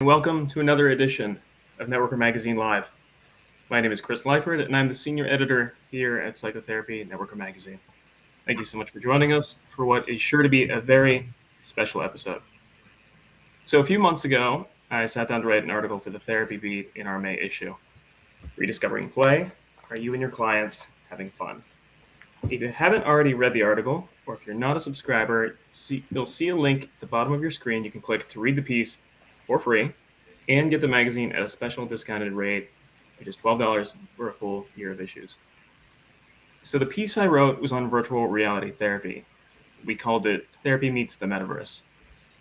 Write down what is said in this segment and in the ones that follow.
Welcome to another edition of Networker Magazine Live. My name is Chris Lyford, and I'm the senior editor here at Psychotherapy Networker Magazine. Thank you so much for joining us for what is sure to be a very special episode. So a few months ago, I sat down to write an article for the Therapy Beat in our May issue. Rediscovering play, are you and your clients having fun? If you haven't already read the article, or if you're not a subscriber, you'll see a link at the bottom of your screen you can click to read the piece for free and get the magazine at a special discounted rate, which is $12 for a full year of issues. So the piece I wrote was on virtual reality therapy. We called it Therapy Meets the Metaverse.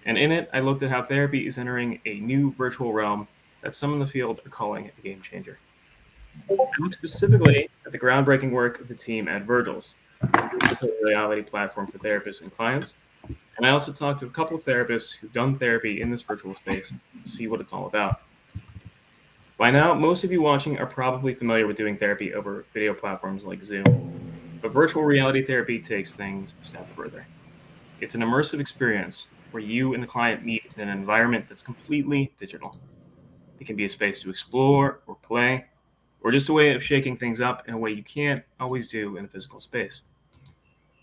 And in it, I looked at how therapy is entering a new virtual realm that some in the field are calling a game changer. I looked specifically at the groundbreaking work of the team at Virgils, a virtual reality platform for therapists and clients. And I also talked to a couple of therapists who've done therapy in this virtual space to see what it's all about. By now, most of you watching are probably familiar with doing therapy over video platforms like Zoom. But virtual reality therapy takes things a step further. It's an immersive experience where you and the client meet in an environment that's completely digital. It can be a space to explore or play, or just a way of shaking things up in a way you can't always do in a physical space.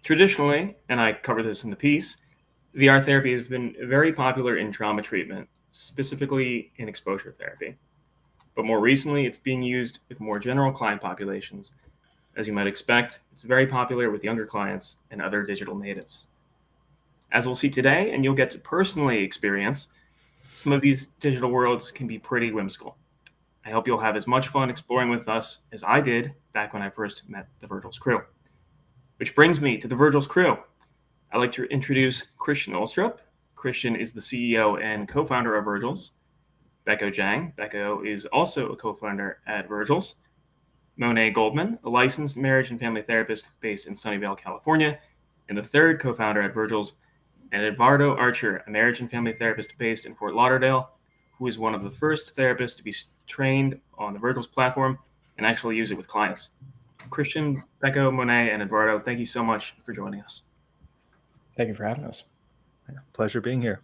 Traditionally, and I cover this in the piece, VR therapy has been very popular in trauma treatment, specifically in exposure therapy. But more recently, it's being used with more general client populations. As you might expect, it's very popular with younger clients and other digital natives. As we'll see today, and you'll get to personally experience, some of these digital worlds can be pretty whimsical. I hope you'll have as much fun exploring with us as I did back when I first met the Virgils crew. Which brings me to the Virgils crew. I'd like to introduce Christian Olstrup. Christian is the CEO and co-founder of Virgils. Becco Zhang. Becco is also a co-founder at Virgils. Monet Goldman, a licensed marriage and family therapist based in Sunnyvale, California, and the third co-founder at Virgils. And Eduardo Archer, a marriage and family therapist based in Fort Lauderdale, who is one of the first therapists to be trained on the Virgils platform and actually use it with clients. Christian, Becco, Monet, and Eduardo, thank you so much for joining us. Thank you for having us. Yeah, pleasure being here.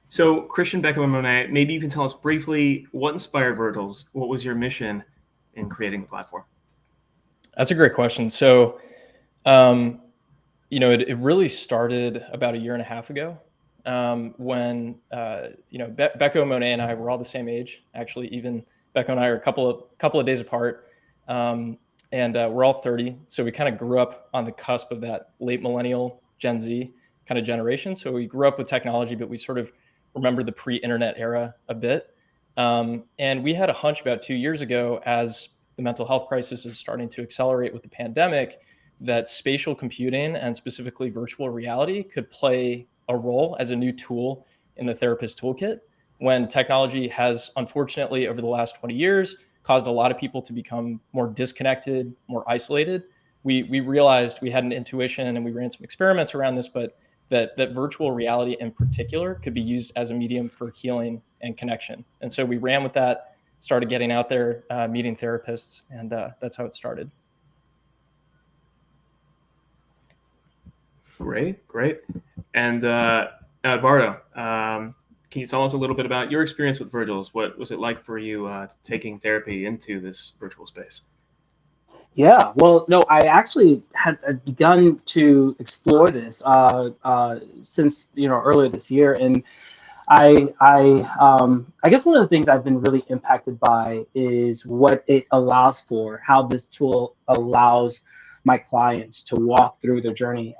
So, Christian, Becco, and Monet, maybe you can tell us briefly what inspired Virgils. What was your mission in creating the platform? That's a great question. So, it really started about a year and a half ago when, Becco, Monet, and I were all the same age. Actually, even Becco and I are a couple of days apart. And we're all 30. So we kind of grew up on the cusp of that late millennial Gen Z kind of generation. So we grew up with technology, but we sort of remember the pre-internet era a bit. And we had a hunch about 2 years ago, as the mental health crisis is starting to accelerate with the pandemic, that spatial computing and specifically virtual reality could play a role as a new tool in the therapist toolkit, when technology has, unfortunately, over the last 20 years, caused a lot of people to become more disconnected, more isolated. We realized, we had an intuition and we ran some experiments around this, but that virtual reality in particular could be used as a medium for healing and connection. And so we ran with that, started getting out there, meeting therapists, and that's how it started. Great. And Eduardo, can you tell us a little bit about your experience with Virgils? What was it like for you taking therapy into this virtual space? Yeah, well, no, I actually had begun to explore this since earlier this year, and I guess one of the things I've been really impacted by is what it allows for, how this tool allows my clients to walk through their journey.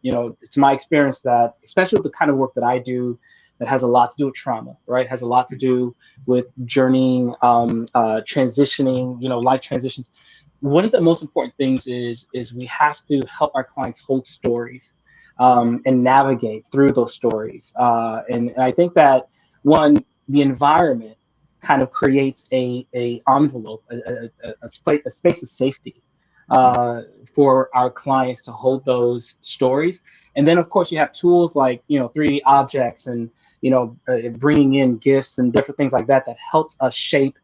It's my experience that, especially with the kind of work that I do, that has a lot to do with trauma, right? Has a lot to do with journeying, transitioning, life transitions. One of the most important things is we have to help our clients hold stories and navigate through those stories. And I think that, one, the environment kind of creates a envelope, a space of safety for our clients to hold those stories. And then, of course, you have tools like 3D objects and bringing in gifts and different things like that helps us shape,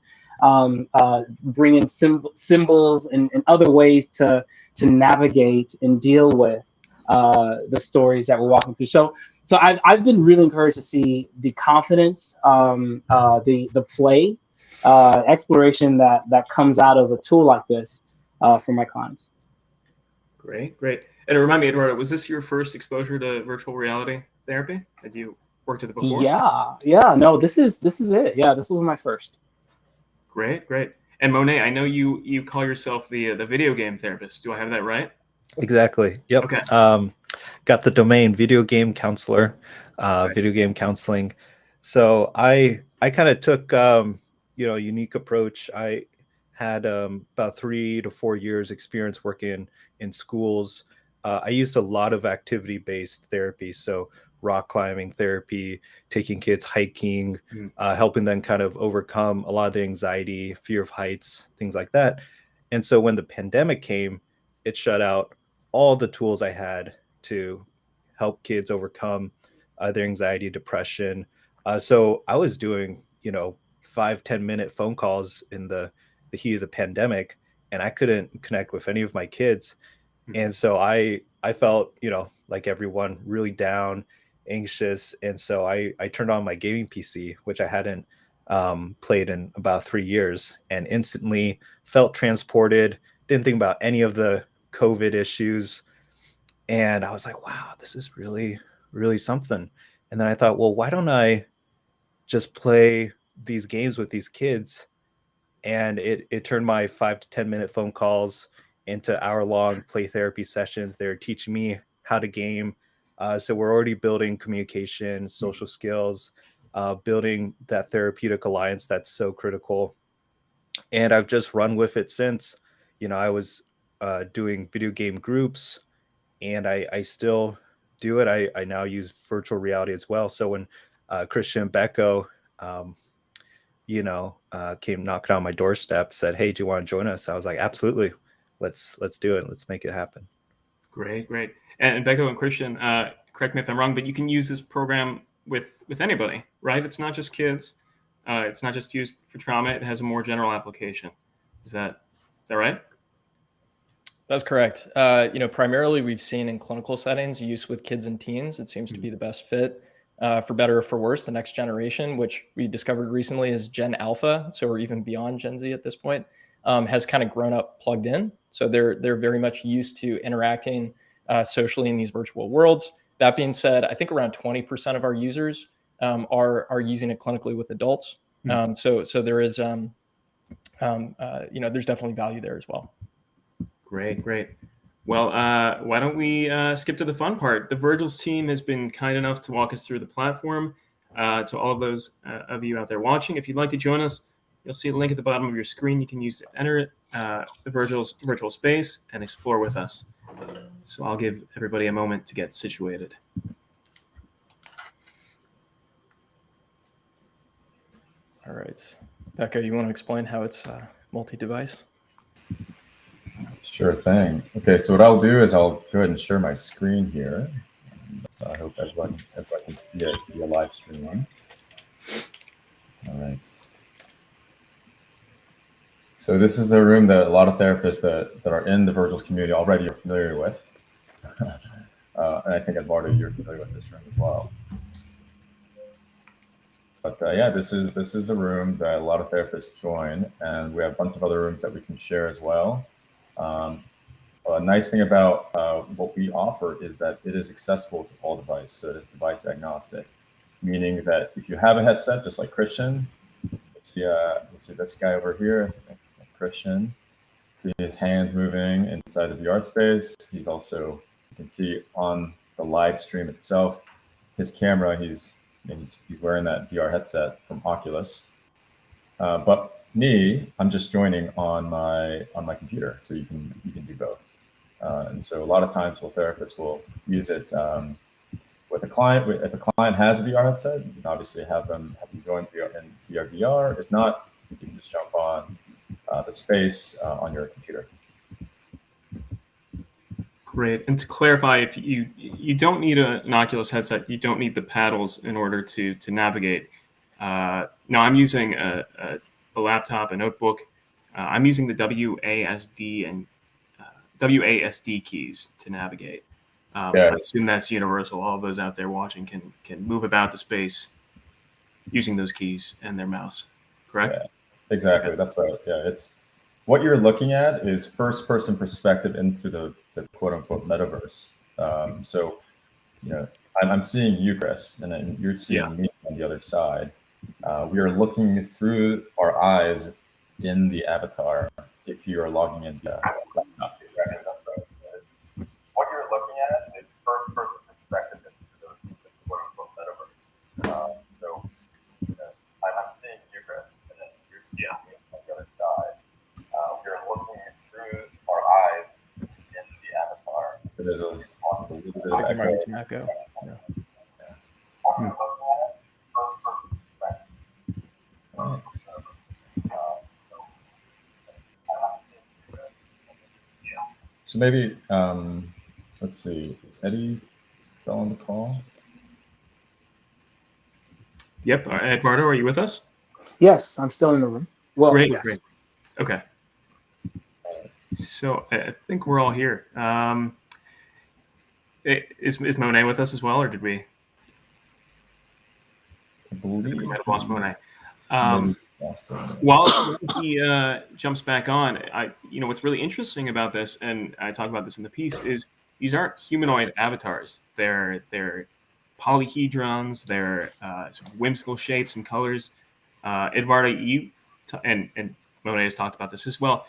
bring in symbols and other ways to navigate and deal with the stories that we're walking through. So So I've been really encouraged to see the confidence, the play, exploration that comes out of a tool like this for my clients. Great, great. And remind me, Eduardo, was this your first exposure to virtual reality therapy? Had you worked with it before? Yeah. No, this is it. Yeah, this was my first. Great, great. And Monet, I know you call yourself the video game therapist. Do I have that right? Exactly. Yep. Okay. Got the domain video game counselor, Nice. video game counseling. So I kind of took a unique approach. I had about 3 to 4 years experience working in schools. I used a lot of activity-based therapy, so rock climbing therapy, taking kids hiking, helping them kind of overcome a lot of the anxiety, fear of heights, things like that. And so when the pandemic came, it shut out all the tools I had to help kids overcome their anxiety, depression. So I was doing, 5-10 minute phone calls in the heat of the pandemic, and I couldn't connect with any of my kids. And so I felt, like everyone, really down, anxious. And so I turned on my gaming PC, which I hadn't played in about 3 years, and instantly felt transported. Didn't think about any of the COVID issues. And I was like, wow, this is really, really something. And then I thought, well, why don't I just play these games with these kids? And it turned my 5 to 10 minute phone calls into hour-long play therapy sessions. They're teaching me how to game. So we're already building communication, social skills, building that therapeutic alliance that's so critical. And I've just run with it since. I was doing video game groups, and I still do it. I now use virtual reality as well. So when Christian Becco, came knocking on my doorstep, said, "Hey, do you want to join us?" I was like, "Absolutely, let's do it. Let's make it happen." Great, great. And Becco and Christian, correct me if I'm wrong, but you can use this program with anybody, right? It's not just kids. It's not just used for trauma. It has a more general application. Is that right? That's correct. Primarily we've seen in clinical settings use with kids and teens. It seems to be the best fit, for better or for worse. The next generation, which we discovered recently is Gen Alpha, so we're even beyond Gen Z at this point, has kind of grown up plugged in. So they're very much used to interacting socially in these virtual worlds. That being said, I think around 20% of our users are using it clinically with adults. So there is, there's definitely value there as well. Great, great. Well, why don't we skip to the fun part? The Virgils team has been kind enough to walk us through the platform. To all of those of you out there watching, if you'd like to join us, you'll see a link at the bottom of your screen. You can use to enter it, the Virgils virtual space, and explore with us. So I'll give everybody a moment to get situated. All right. Becca, you want to explain how it's multi-device? Sure thing. Okay, so what I'll do is I'll go ahead and share my screen here. I hope everyone can see it via live stream. All right. So this is the room that a lot of therapists that are in the Virgils community already are familiar with. And I think Eduardo, you're familiar with this room as well. But yeah, this is the room that a lot of therapists join, and we have a bunch of other rooms that we can share as well. A nice thing about what we offer is that it is accessible to all devices. So it is device agnostic, meaning that if you have a headset, just like Christian, let's see this guy over here, Christian. See his hands moving inside the VR space. He's also, you can see on the live stream itself, his camera, he's wearing that VR headset from Oculus. But me, I'm just joining on my computer, so you can do both. And so a lot of times, therapists will use it with a client. If a client has a VR headset, you can obviously have them join in VR. If not, you can just jump on the space on your computer. Great. And to clarify, if you don't need an Oculus headset, you don't need the paddles in order to navigate. Now I'm using a laptop, a notebook. I'm using the WASD and WASD keys to navigate. I assume that's universal. All of those out there watching can move about the space using those keys and their mouse, correct? Yeah, exactly. Okay. That's right. Yeah, it's what you're looking at is first-person perspective into the quote-unquote metaverse. So, I'm seeing you, Chris, and then you're seeing me on the other side. We are looking through our eyes in the avatar if you are logging into the laptop. What you're looking at is first-person perspective into the quote-unquote metaverse. So I'm seeing you, Chris, and then you're seeing me on the other side. We are looking through our eyes in the avatar. There's a little bit of echo. So maybe, let's see, is Eddie still on the call? Yep. Eduardo, are you with us? Yes, I'm still in the room. Well, great, yes. Great. Okay. So I think we're all here. Is Monet with us as well, or did we? I believe we might have lost Monet. While he jumps back on, what's really interesting about this, and I talk about this in the piece, is these aren't humanoid avatars. They're polyhedrons. They're sort of whimsical shapes and colors. Eduardo, you and Monet has talked about this as well.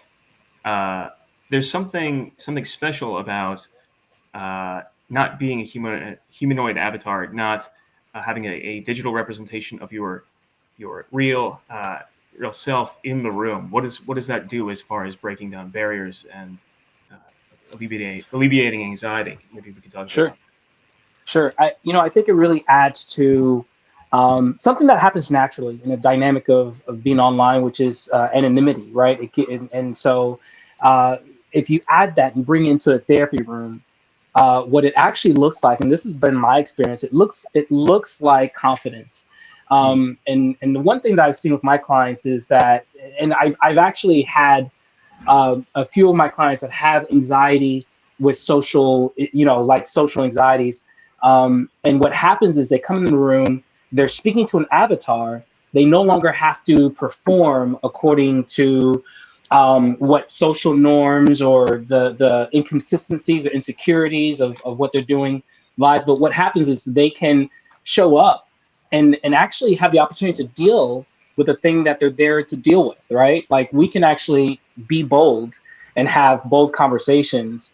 There's something special about not being a humanoid avatar, not having a digital representation of your real self in the room. What does that do as far as breaking down barriers and alleviating anxiety? Maybe we could talk about that. Sure. I think it really adds to something that happens naturally in a dynamic of being online, which is anonymity, right? So if you add that and bring it into a therapy room, what it actually looks like, and this has been my experience, it looks like confidence. And the one thing that I've seen with my clients is that, and I've actually had a few of my clients that have anxiety with social anxieties. And what happens is they come in the room, they're speaking to an avatar. They no longer have to perform according to what social norms or the inconsistencies or insecurities of what they're doing live. But what happens is they can show up and actually have the opportunity to deal with the thing that they're there to deal with, right? Like we can actually be bold and have bold conversations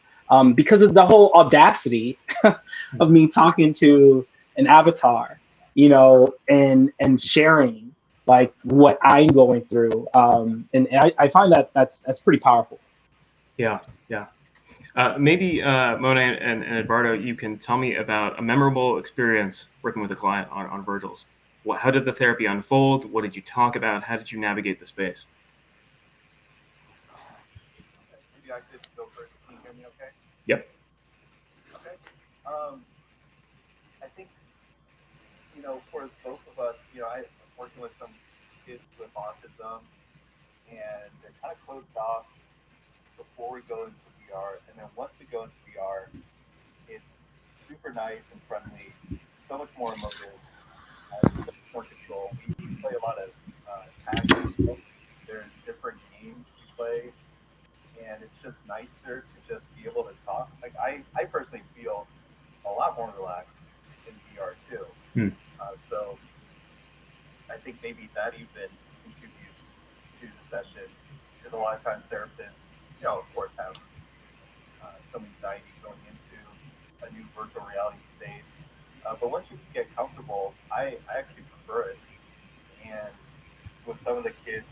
because of the whole audacity of me talking to an avatar, and sharing like what I'm going through. And I find that that's pretty powerful. Yeah. Maybe Mona and Eduardo, you can tell me about a memorable experience working with a client on Virgils. How did the therapy unfold? What did you talk about? How did you navigate the space? Maybe I could go first. Can you hear me okay? Yep. Okay. I think, for both of us, I'm working with some kids with autism, and they're kind of closed off before we go into VR. And then once we go into VR, it's super nice and friendly, so much more emotive, so much more control. We play a lot of tag. There's different games we play, and it's just nicer to just be able to talk. Like I personally feel a lot more relaxed in VR too. So I think maybe that even contributes to the session, because a lot of times therapists, of course, have some anxiety going into a new virtual reality space. But once you get comfortable, I actually prefer it. And with some of the kids,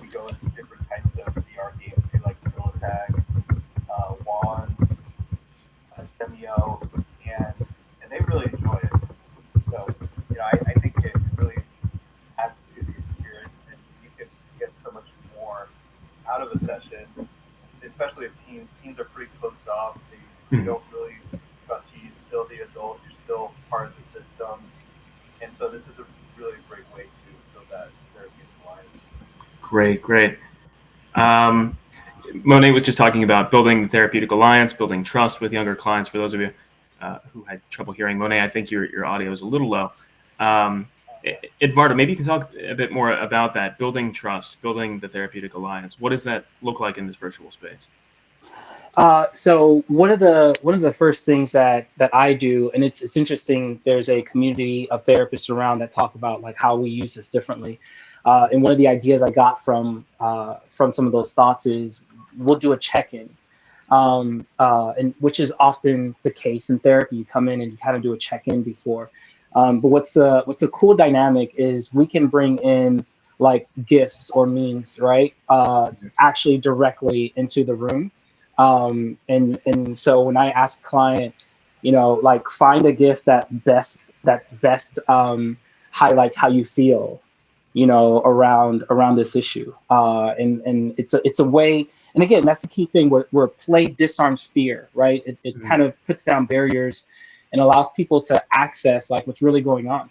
we go into different types of VR games too, like Gorilla Tag, Wands, Demio, and they really enjoy it. So, I think it really adds to the experience, and you can get so much more out of a session, especially with teens. Teens are pretty closed off. They don't really trust you. You're still the adult. You're still part of the system. And so this is a really great way to build that therapeutic alliance. Great. Monet was just talking about building the therapeutic alliance, building trust with younger clients. For those of you who had trouble hearing. Monet, I think your audio is a little low. Edvardo, maybe you can talk a bit more about that, building trust, building the therapeutic alliance. What does that look like in this virtual space? So one of the first things that I do, and it's interesting. There's a community of therapists around that talk about like how we use this differently. And one of the ideas I got from some of those thoughts is we'll do a check-in, and which is often the case in therapy. You come in and you kind of do a check-in before. But what's a cool dynamic is we can bring in like gifts or memes, right? Actually directly into the room. And so when I ask a client, like find a gift that best highlights how you feel, around this issue. And it's a way, and again, that's the key thing where play disarms fear, right? It kind of puts down barriers and allows people to access like what's really going on.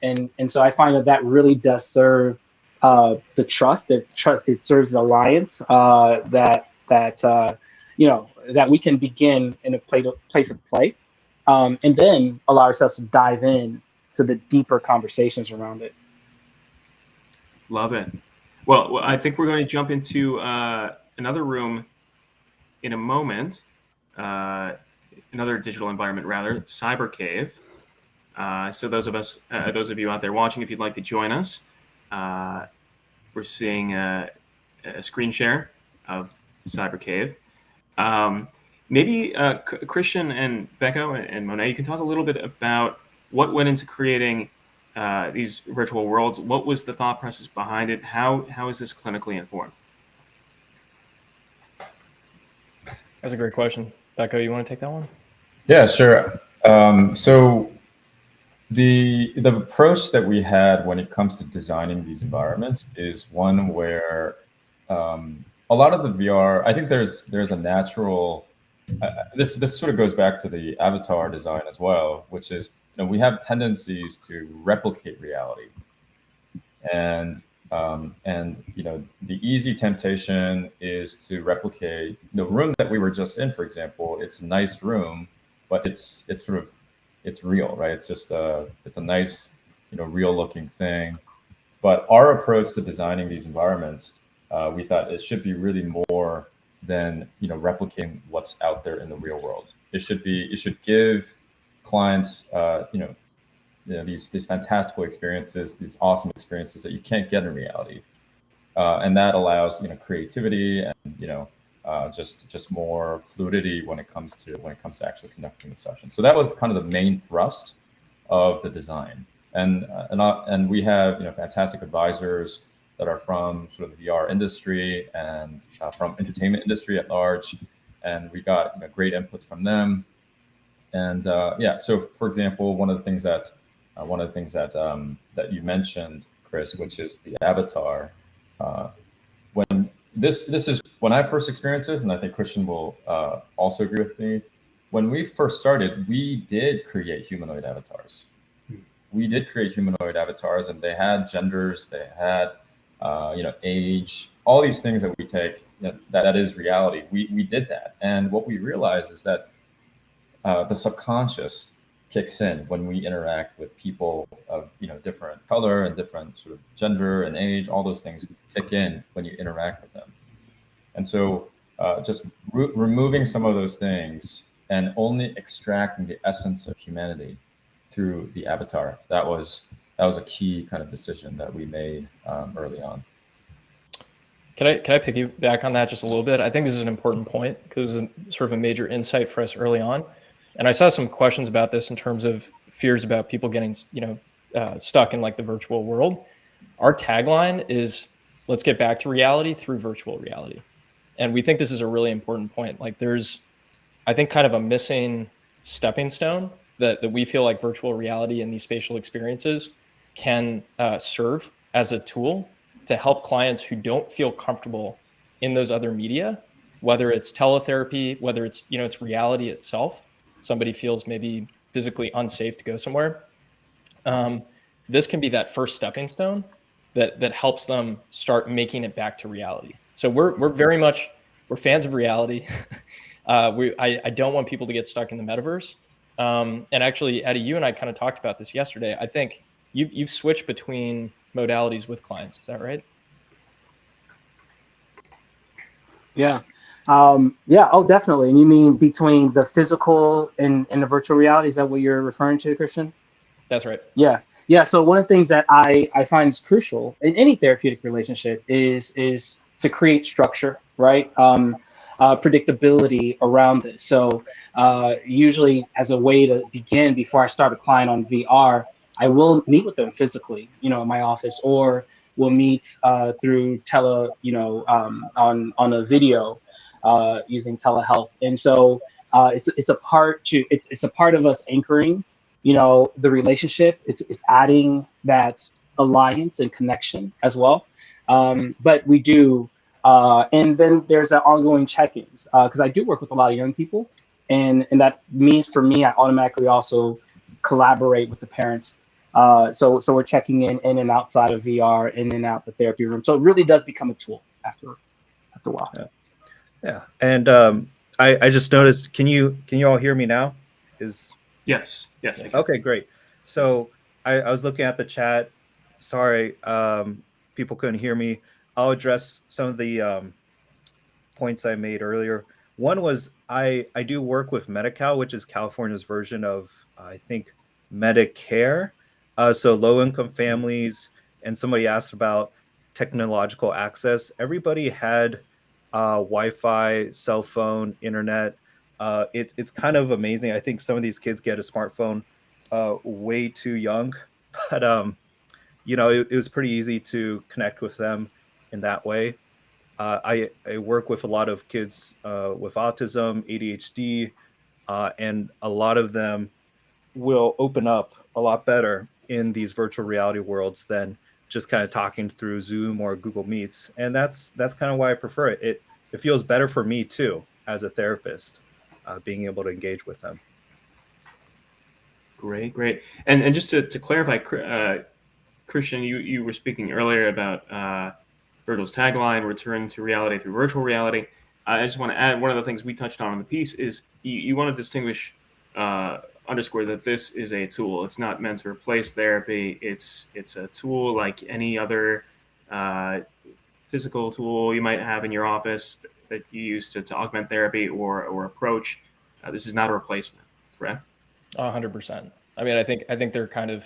And so I find that really does serve the trust. It serves the alliance that we can begin in a place of play, and then allow ourselves to dive in to the deeper conversations around it. Love it. Well, I think we're going to jump into another room in a moment, another digital environment rather, Cyber Cave. So those of you out there watching, if you'd like to join us, we're seeing a screen share of Cyber Cave. Maybe Christian and Becco and Monet, you can talk a little bit about what went into creating these virtual worlds. What was the thought process behind it? How is this clinically informed? That's a great question. Becco, you want to take that one? Yeah, sure. So the approach that we had when it comes to designing these environments is one where a lot of the VR, I think there's a natural, this sort of goes back to the avatar design as well, which is, we have tendencies to replicate reality. And the easy temptation is to replicate the room that we were just in, for example. It's a nice room, but it's real, right? It's just it's a nice, real looking thing. But our approach to designing these environments, we thought it should be really more than replicating what's out there in the real world. It should give clients these fantastical experiences, these awesome experiences that you can't get in reality, and that allows creativity and just more fluidity when it comes to actually conducting the session. So that was kind of the main thrust of the design, and we have fantastic advisors that are from sort of the VR industry and from entertainment industry at large, and we got great inputs from them. And so for example, one of the things that you mentioned, Chris, which is the avatar. When this is when I first experienced this, and I think Christian will also agree with me. When we first started, we did create humanoid avatars. We did create humanoid avatars, and they had genders, they had age, all these things that we take that is reality. We did that, and what we realized is that the subconscious kicks in when we interact with people of different color and different sort of gender and age. All those things kick in when you interact with them, and so just removing some of those things and only extracting the essence of humanity through the avatar. That was a key kind of decision that we made early on. Can I piggyback on that just a little bit? I think this is an important point because it was sort of a major insight for us early on. And I saw some questions about this in terms of fears about people getting, stuck in like the virtual world. Our tagline is, let's get back to reality through virtual reality. And we think this is a really important point. Like there's, I think, kind of a missing stepping stone that we feel like virtual reality and these spatial experiences can serve as a tool to help clients who don't feel comfortable in those other media, whether it's teletherapy, whether it's, it's reality itself. Somebody feels maybe physically unsafe to go somewhere. This can be that first stepping stone that helps them start making it back to reality. So we're fans of reality. I don't want people to get stuck in the metaverse, And actually, Eddie, you and I kind of talked about this yesterday. I think you've switched between modalities with clients. Is that right? Yeah. Yeah. Oh, definitely. And you mean between the physical and the virtual reality? Is that what you're referring to, Christian? That's right. Yeah. Yeah. So one of the things that I find is crucial in any therapeutic relationship is to create structure, right? Predictability around this. So usually as a way to begin before I start a client on VR, I will meet with them physically, in my office, or we'll meet through on a video using telehealth. And so it's a part of us anchoring the relationship. It's adding that alliance and connection as well. But we do and then there's that ongoing check-ins because I do work with a lot of young people, and that means for me I automatically also collaborate with the parents. So we're checking in and outside of VR, in and out the therapy room, so it really does become a tool after a while. Yeah. And I just noticed, can you all hear me now? Yes. Okay, great. So I was looking at the chat. Sorry, people couldn't hear me. I'll address some of the points I made earlier. One was I do work with Medi-Cal, which is California's version of, I think, Medicare. So low-income families, and somebody asked about technological access. Everybody had Wi-Fi, cell phone, internet. It's kind of amazing. I think some of these kids get a smartphone way too young, but it was pretty easy to connect with them in that way. I work with a lot of kids with autism, ADHD, and a lot of them will open up a lot better in these virtual reality worlds than just kind of talking through Zoom or Google Meets. And that's kind of why I prefer it. It feels better for me too, as a therapist, being able to engage with them. Great. And just to clarify, Christian, you were speaking earlier about Virgil's tagline, return to reality through virtual reality. I just want to add, one of the things we touched on in the piece is you want to distinguish, underscore that this is a tool. It's not meant to replace therapy. It's a tool like any other physical tool you might have in your office that you use to augment therapy or approach. This is not a replacement, correct? 100%. I mean, I think they're kind of,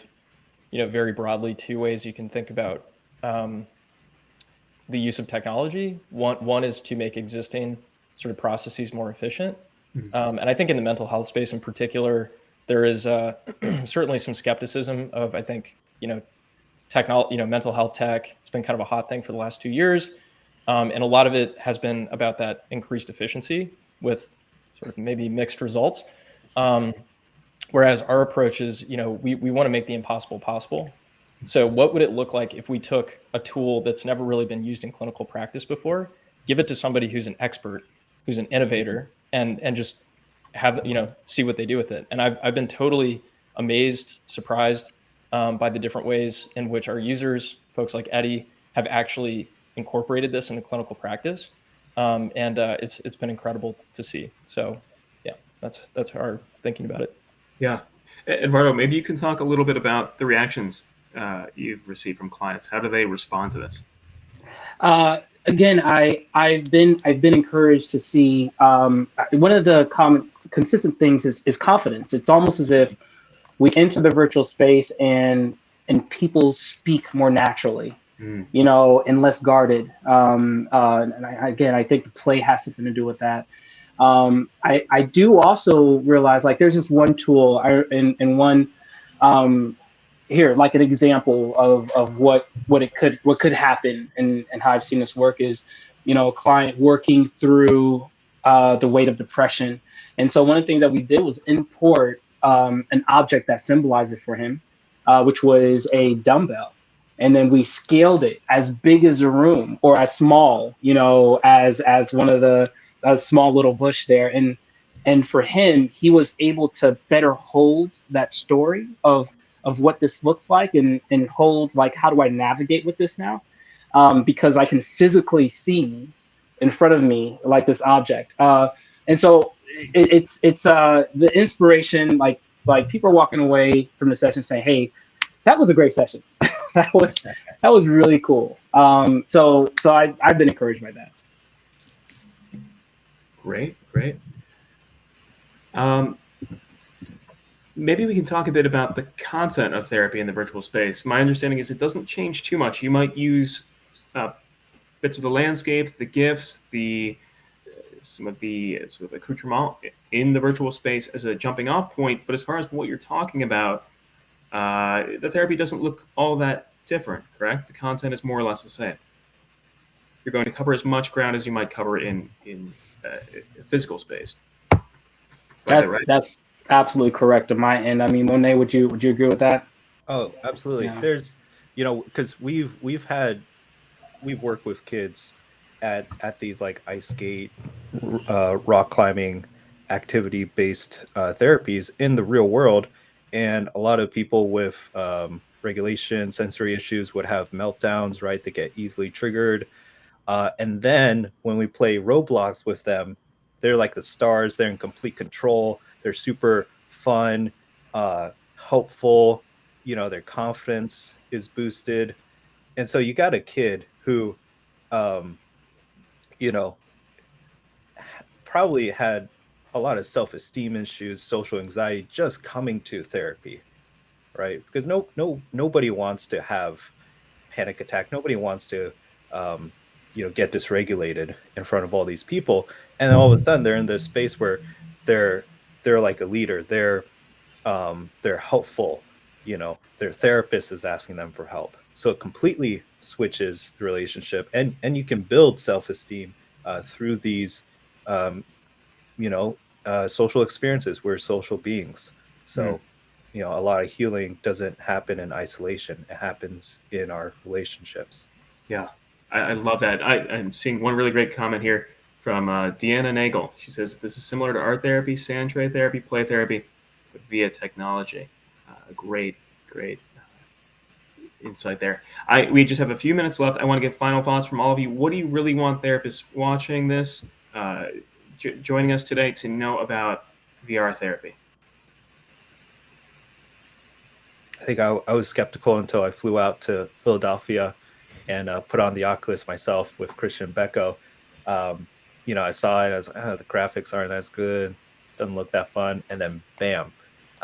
very broadly two ways you can think about the use of technology. One is to make existing sort of processes more efficient. And I think in the mental health space in particular, there is certainly some skepticism of, I think, mental health tech. It's been kind of a hot thing for the last 2 years. And a lot of it has been about that increased efficiency with sort of maybe mixed results. Whereas our approach is, we want to make the impossible possible. So what would it look like if we took a tool that's never really been used in clinical practice before, give it to somebody who's an expert, who's an innovator, and just have, see what they do with it. And I've been totally amazed, surprised by the different ways in which our users, folks like Eddie, have actually incorporated this into clinical practice. And it's been incredible to see. So yeah, that's our thinking about it. Yeah. Eduardo, maybe you can talk a little bit about the reactions you've received from clients. How do they respond to this? Again, I've been encouraged to see one of the consistent things is confidence. It's almost as if we enter the virtual space and people speak more naturally, and less guarded. And I think the play has something to do with that. I do also realize, like, there's this one tool and one here, like an example of what could happen and how I've seen this work is, a client working through the weight of depression. And so one of the things that we did was import an object that symbolized it for him, which was a dumbbell. And then we scaled it as big as a room or as small, as one of the a small little bush there. And for him, he was able to better hold that story of what this looks like and hold, like, how do I navigate with this now? Because I can physically see in front of me, like, this object. And so it's the inspiration, like people are walking away from the session saying, hey, that was a great session. that was really cool. So I've been encouraged by that. Great. Maybe we can talk a bit about the content of therapy in the virtual space. My understanding is it doesn't change too much. You might use bits of the landscape, the GIFs, some of the sort of accoutrement in the virtual space as a jumping off point. But as far as what you're talking about, the therapy doesn't look all that different, correct? The content is more or less the same. You're going to cover as much ground as you might cover in a physical space. That's absolutely correct on my end. I mean, Monet, would you agree with that? Oh, absolutely. Yeah. There's, because we've worked with kids at these like ice skate, rock climbing, activity based therapies in the real world, and a lot of people with regulation sensory issues would have meltdowns, right? They get easily triggered, and then when we play Roblox with them, they're like the stars. They're in complete control. They're super fun, helpful. Their confidence is boosted, and so you got a kid who probably had a lot of self-esteem issues, social anxiety, just coming to therapy, right? Because nobody wants to have panic attack. Nobody wants to get dysregulated in front of all these people, and then all of a sudden they're in this space where they're like a leader. They're helpful. Their therapist is asking them for help, so it completely switches the relationship, and you can build self-esteem through these social experiences. We're social beings, so a lot of healing doesn't happen in isolation. It happens in our relationships. Yeah, I love that. I'm seeing one really great comment here from Deanna Nagel. She says, this is similar to art therapy, sand tray therapy, play therapy, but via technology. Great insight there. We just have a few minutes left. I want to get final thoughts from all of you. What do you really want therapists watching this, joining us today, to know about VR therapy? I think I was skeptical until I flew out to Philadelphia and put on the Oculus myself with Christian Becco. I saw it as the graphics aren't as good, doesn't look that fun, and then bam,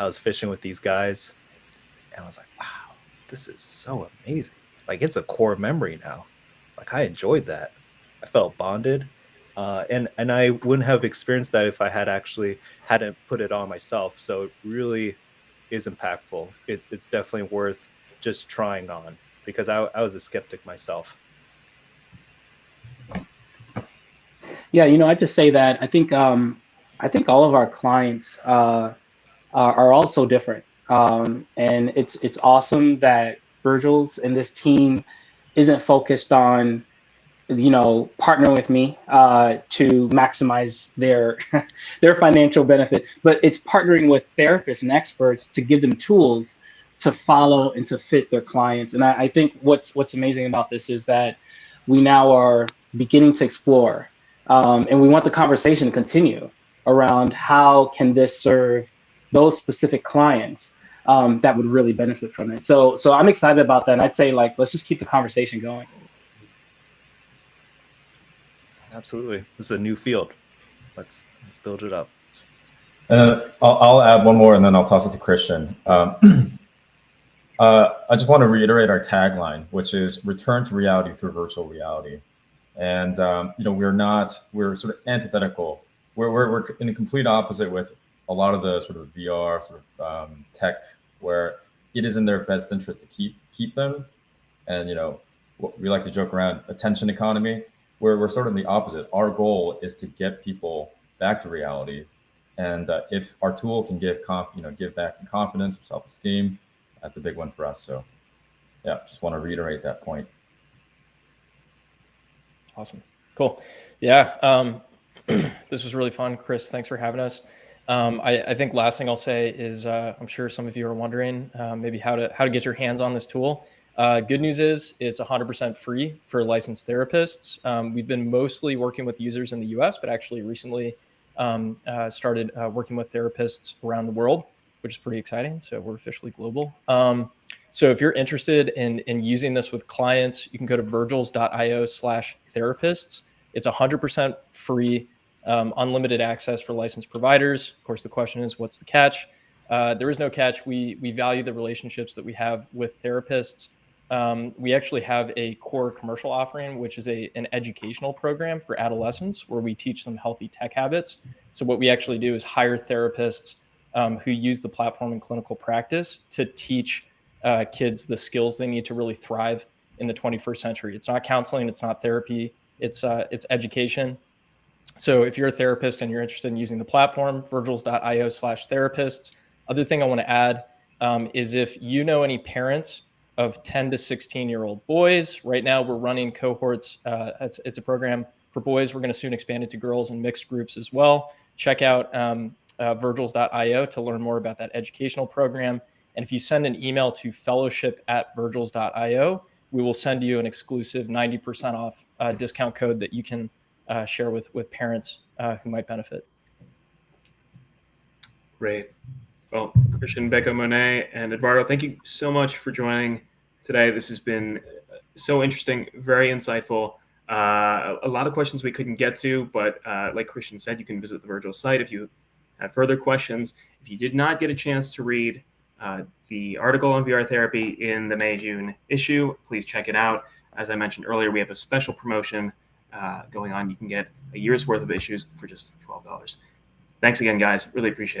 I was fishing with these guys, and I was like, wow, this is so amazing. Like, it's a core memory now. Like, I enjoyed that. I felt bonded, and I wouldn't have experienced that if I hadn't put it on myself. So it really is impactful. It's definitely worth just trying on, because I was a skeptic myself. Yeah, I just say that I think all of our clients are also different, and it's awesome that Virgils and this team isn't focused on partnering with me to maximize their their financial benefit, but it's partnering with therapists and experts to give them tools to follow and to fit their clients. And I think what's amazing about this is that we now are beginning to explore, and we want the conversation to continue around how can this serve those specific clients that would really benefit from it. So I'm excited about that. And I'd say, let's just keep the conversation going. Absolutely. This is a new field. Let's build it up. I'll add one more, and then I'll toss it to Christian. I just want to reiterate our tagline, which is return to reality through virtual reality. And we're sort of antithetical. We're in a complete opposite with a lot of the sort of VR sort of tech, where it is in their best interest to keep them. And we like to joke around attention economy. We're sort of the opposite. Our goal is to get people back to reality, and if our tool can give back some confidence or self-esteem, that's a big one for us. So, yeah, just want to reiterate that point. Awesome, cool, yeah. This was really fun, Chris. Thanks for having us. I think last thing I'll say is I'm sure some of you are wondering maybe how to get your hands on this tool. Good news is it's 100% free for licensed therapists. We've been mostly working with users in the US, but actually recently started working with therapists around the world, which is pretty exciting. So we're officially global. So if you're interested in using this with clients, you can go to virgils.io/therapists. It's 100% free, unlimited access for licensed providers. Of course, the question is, what's the catch? There is no catch. We value the relationships that we have with therapists. We actually have a core commercial offering, which is an educational program for adolescents where we teach them healthy tech habits. So what we actually do is hire therapists who use the platform in clinical practice to teach kids the skills they need to really thrive in the 21st century. It's not counseling, it's not therapy, it's education. So if you're a therapist and you're interested in using the platform, virgils.io/therapists. Other thing I want to add is if you know any parents of 10 to 16-year-old boys, right now we're running cohorts. It's a program for boys. We're going to soon expand it to girls and mixed groups as well. Check out virgils.io to learn more about that educational program. And if you send an email to fellowship@virgils.io, we will send you an exclusive 90% off discount code that you can share with parents who might benefit. Great. Well, Christian, Becca, Monet, and Eduardo, thank you so much for joining today. This has been so interesting, very insightful. A lot of questions we couldn't get to, but like Christian said, you can visit the Virgil site if you have further questions. If you did not get a chance to read the article on VR therapy in the May-June issue, please check it out. As I mentioned earlier, we have a special promotion going on. You can get a year's worth of issues for just $12. Thanks again, guys. Really appreciate it.